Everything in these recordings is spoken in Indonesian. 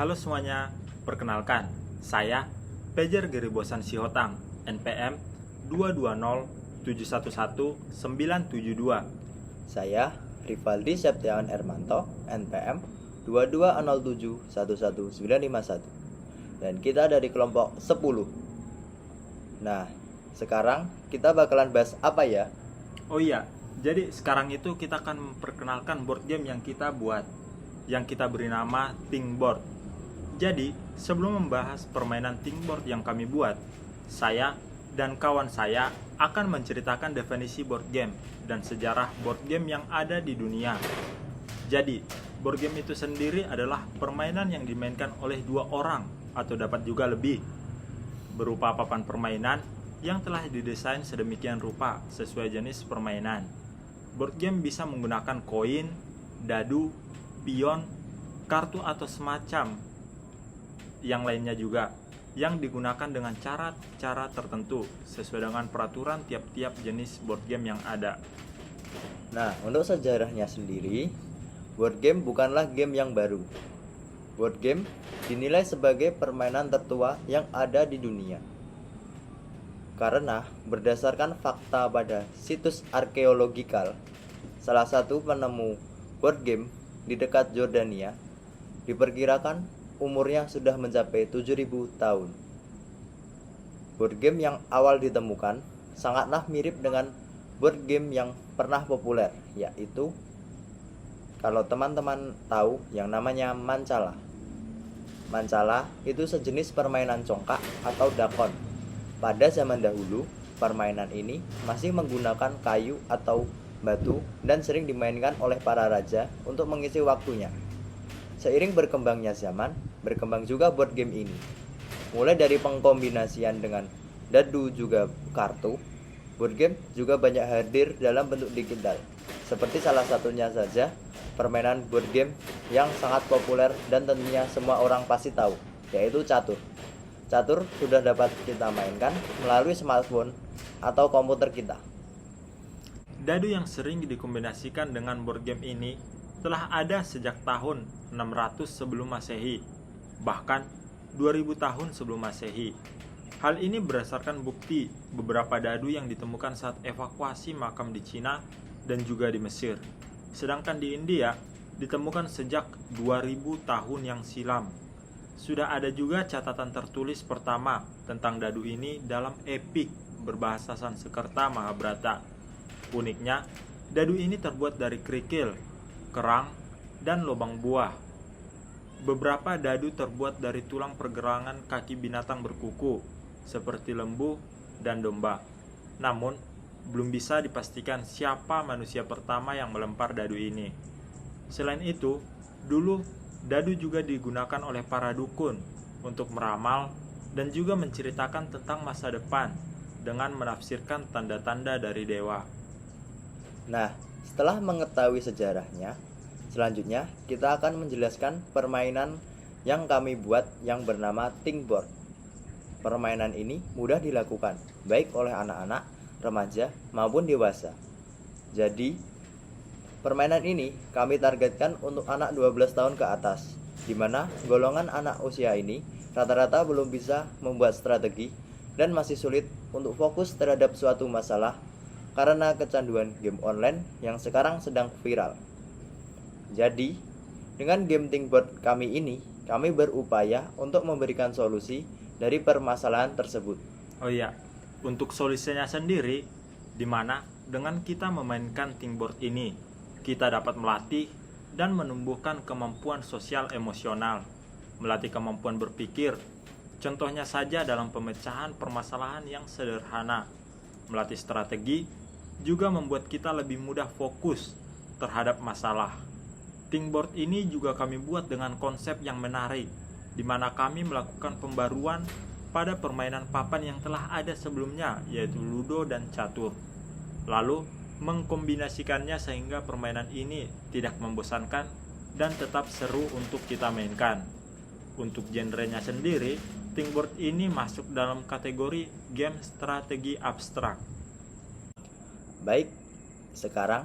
Halo semuanya, perkenalkan, saya Pejer Geribosan Sihotang, NPM 220711972. Saya Rivaldi Septiawan Hermanto, NPM 22071191 dan kita dari kelompok 10. Nah, sekarang kita bakalan bahas apa ya? Oh iya, jadi sekarang itu kita akan memperkenalkan board game yang kita buat, yang kita beri nama Think Board. Jadi, sebelum membahas permainan Think Board yang kami buat, saya dan kawan saya akan menceritakan definisi board game dan sejarah board game yang ada di dunia. Jadi, board game itu sendiri adalah permainan yang dimainkan oleh dua orang atau dapat juga lebih, berupa papan permainan yang telah didesain sedemikian rupa sesuai jenis permainan. Board game bisa menggunakan koin, dadu, pion, kartu atau semacam yang lainnya juga, yang digunakan dengan cara-cara tertentu sesuai dengan peraturan tiap-tiap jenis board game yang ada. Nah, untuk sejarahnya sendiri, board game bukanlah game yang baru. Board game dinilai sebagai permainan tertua yang ada di dunia. Karena berdasarkan fakta pada situs arkeologikal, salah satu penemu board game di dekat Jordania diperkirakan umurnya sudah mencapai 7.000 tahun. Board game yang awal ditemukan sangatlah mirip dengan board game yang pernah populer, yaitu kalau teman-teman tahu yang namanya Mancala. Mancala itu sejenis permainan congkak atau dakon. Pada zaman dahulu, permainan ini masih menggunakan kayu atau batu dan sering dimainkan oleh para raja untuk mengisi waktunya. Seiring berkembangnya zaman, berkembang juga board game ini. Mulai dari pengkombinasian dengan dadu juga kartu, board game juga banyak hadir dalam bentuk digital. Seperti salah satunya saja permainan board game yang sangat populer dan tentunya semua orang pasti tahu, yaitu catur. Catur sudah dapat kita mainkan melalui smartphone atau komputer kita. Dadu yang sering dikombinasikan dengan board game ini telah ada sejak tahun 600 sebelum Masehi, bahkan 2000 tahun sebelum Masehi. Hal ini berdasarkan bukti beberapa dadu yang ditemukan saat evakuasi makam di Cina dan juga di Mesir. Sedangkan di India ditemukan sejak 2000 tahun yang silam. Sudah ada juga catatan tertulis pertama tentang dadu ini dalam epik berbahasa Sanskerta Mahabharata. Uniknya, dadu ini terbuat dari kerikil, kerang, dan lubang buah. Beberapa dadu terbuat dari tulang pergelangan kaki binatang berkuku, seperti lembu dan domba. Namun, belum bisa dipastikan siapa manusia pertama yang melempar dadu ini. Selain itu, dulu dadu juga digunakan oleh para dukun untuk meramal dan juga menceritakan tentang masa depan dengan menafsirkan tanda-tanda dari dewa. Nah, setelah mengetahui sejarahnya, selanjutnya kita akan menjelaskan permainan yang kami buat yang bernama Think Board. Permainan ini mudah dilakukan, baik oleh anak-anak, remaja, maupun dewasa. Jadi, permainan ini kami targetkan untuk anak 12 tahun ke atas, di mana golongan anak usia ini rata-rata belum bisa membuat strategi dan masih sulit untuk fokus terhadap suatu masalah karena kecanduan game online yang sekarang sedang viral. Jadi, dengan game Think Board kami ini, kami berupaya untuk memberikan solusi dari permasalahan tersebut. Oh iya, untuk solusinya sendiri, di mana dengan kita memainkan Think Board ini, kita dapat melatih dan menumbuhkan kemampuan sosial emosional, melatih kemampuan berpikir. Contohnya saja dalam pemecahan permasalahan yang sederhana, melatih strategi, juga membuat kita lebih mudah fokus terhadap masalah. Think Board ini juga kami buat dengan konsep yang menarik, di mana kami melakukan pembaruan pada permainan papan yang telah ada sebelumnya, yaitu Ludo dan Catur. Lalu, mengkombinasikannya sehingga permainan ini tidak membosankan dan tetap seru untuk kita mainkan. Untuk genrenya sendiri, Think Board ini masuk dalam kategori game strategi abstrak. Baik, sekarang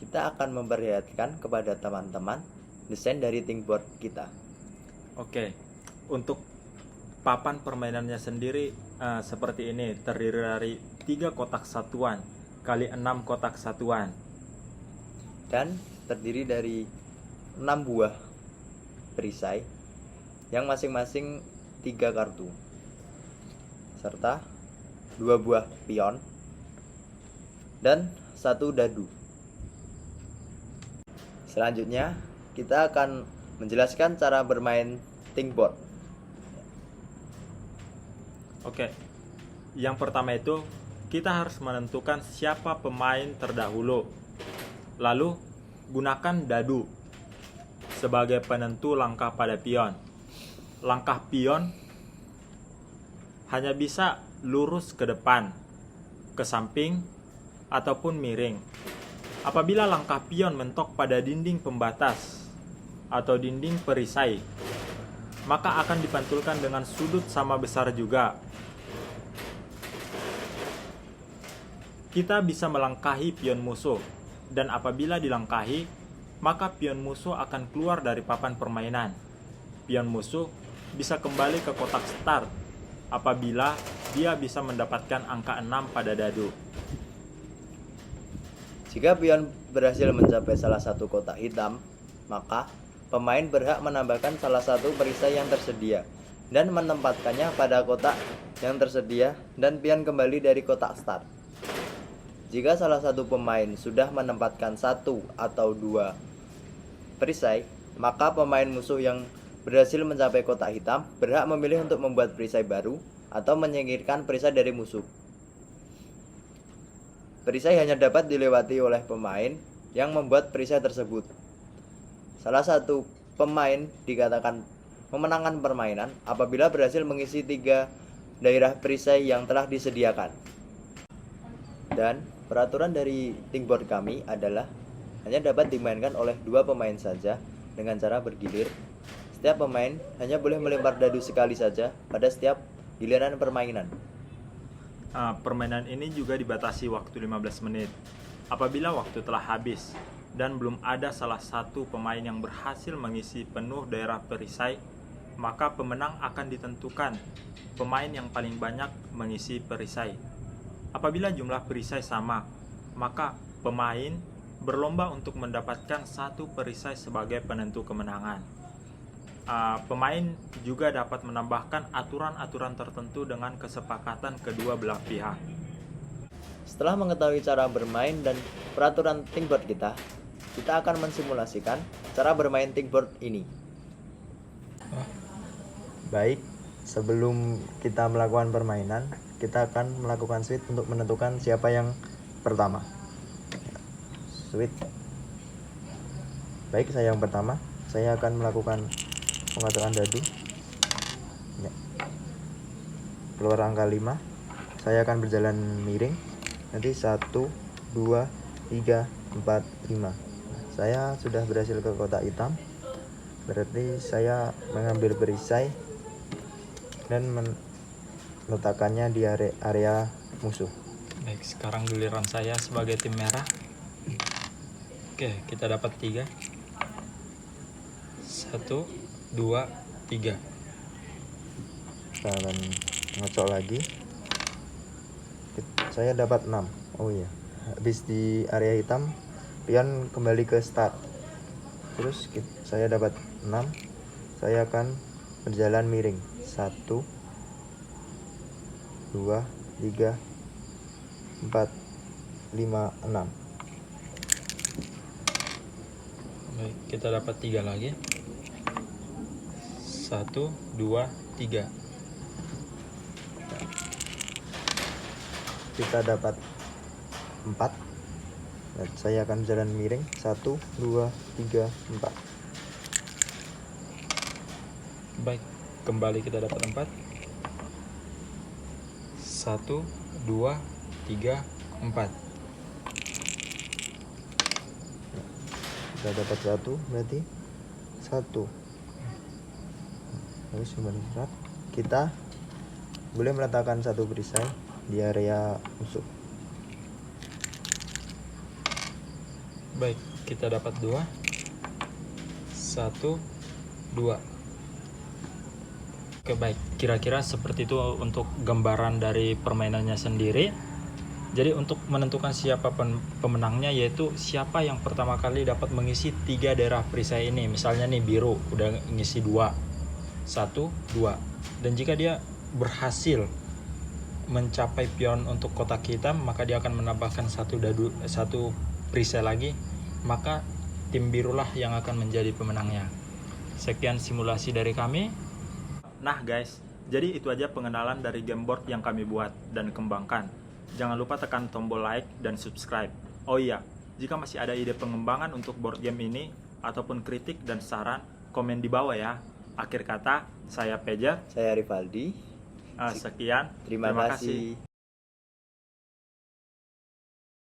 kita akan memperlihatkan kepada teman-teman desain dari Think Board kita. Oke, untuk papan permainannya sendiri seperti ini, terdiri dari 3 kotak satuan kali 6 kotak satuan. Dan terdiri dari 6 buah perisai yang masing-masing 3 kartu, serta 2 buah pion dan 1 dadu. Selanjutnya, kita akan menjelaskan cara bermain think board. Oke, yang pertama itu kita harus menentukan siapa pemain terdahulu. Lalu gunakan dadu sebagai penentu langkah pada pion. Langkah pion hanya bisa lurus ke depan, ke samping, ataupun miring. Apabila langkah pion mentok pada dinding pembatas atau dinding perisai, maka akan dipantulkan dengan sudut sama besar juga. Kita bisa melangkahi pion musuh, dan apabila dilangkahi, maka pion musuh akan keluar dari papan permainan. Pion musuh bisa kembali ke kotak start apabila dia bisa mendapatkan angka 6 pada dadu. Jika pion berhasil mencapai salah satu kotak hitam, maka pemain berhak menambahkan salah satu perisai yang tersedia dan menempatkannya pada kotak yang tersedia dan pion kembali dari kotak start. Jika salah satu pemain sudah menempatkan 1 atau 2 perisai, maka pemain musuh yang berhasil mencapai kotak hitam berhak memilih untuk membuat perisai baru atau menyingkirkan perisai dari musuh. Perisai hanya dapat dilewati oleh pemain yang membuat perisai tersebut. Salah satu pemain dikatakan memenangkan permainan apabila berhasil mengisi 3 daerah perisai yang telah disediakan. Dan peraturan dari think board kami adalah hanya dapat dimainkan oleh 2 pemain saja dengan cara bergilir. Setiap pemain hanya boleh melempar dadu sekali saja pada setiap giliran permainan. Permainan ini juga dibatasi waktu 15 menit. Apabila waktu telah habis dan belum ada salah satu pemain yang berhasil mengisi penuh daerah perisai, maka pemenang akan ditentukan pemain yang paling banyak mengisi perisai. Apabila jumlah perisai sama, maka pemain berlomba untuk mendapatkan 1 perisai sebagai penentu kemenangan. Pemain juga dapat menambahkan aturan-aturan tertentu dengan kesepakatan kedua belah pihak. Setelah mengetahui cara bermain dan peraturan think board kita akan mensimulasikan cara bermain think board ini. Baik, sebelum kita melakukan permainan, kita akan melakukan switch untuk menentukan siapa yang pertama. Switch. Baik, saya yang pertama. Saya akan melakukan pengaturan dadu. Ya. Keluar angka 5. Saya akan berjalan miring. Nanti 1, 2, 3, 4, 5. Saya sudah berhasil ke kotak hitam. Berarti saya mengambil perisai dan meletakkannya di area musuh. Baik, sekarang giliran saya sebagai tim merah. Oke, kita dapat 3. 1, 2, 3. Kita akan ngecok lagi. Saya dapat 6. Oh iya, habis di area hitam pion kembali ke start. Terus saya dapat 6. Saya akan berjalan miring. 1, 2, 3, 4, 5, 6. Baik, kita dapat 3 lagi. 1, 2, 3. Kita dapat 4. Dan saya akan berjalan miring. 1, 2, 3, 4. Baik, kembali kita dapat 4. 1, 2, 3, 4. Kita dapat 1, berarti 1. Terus kembali start. Kita boleh meletakkan 1 perisai di area musuh. Baik, kita dapat 2. 1, 2. Oke, baik. Kira-kira seperti itu untuk gambaran dari permainannya sendiri. Jadi untuk menentukan siapa pemenangnya, yaitu siapa yang pertama kali dapat mengisi 3 daerah perisai ini. Misalnya nih biru udah ngisi 2, 1, 2. Dan jika dia berhasil mencapai pion untuk kotak hitam, maka dia akan menambahkan satu perisai lagi, maka tim birulah yang akan menjadi pemenangnya. Sekian simulasi dari kami. Nah guys, jadi itu aja pengenalan dari game board yang kami buat dan kembangkan. Jangan lupa tekan tombol like dan subscribe. Oh iya, jika masih ada ide pengembangan untuk board game ini ataupun kritik dan saran, komen di bawah ya. Akhir kata, saya Peja. Saya Rivaldi. Sekian. Terima kasih.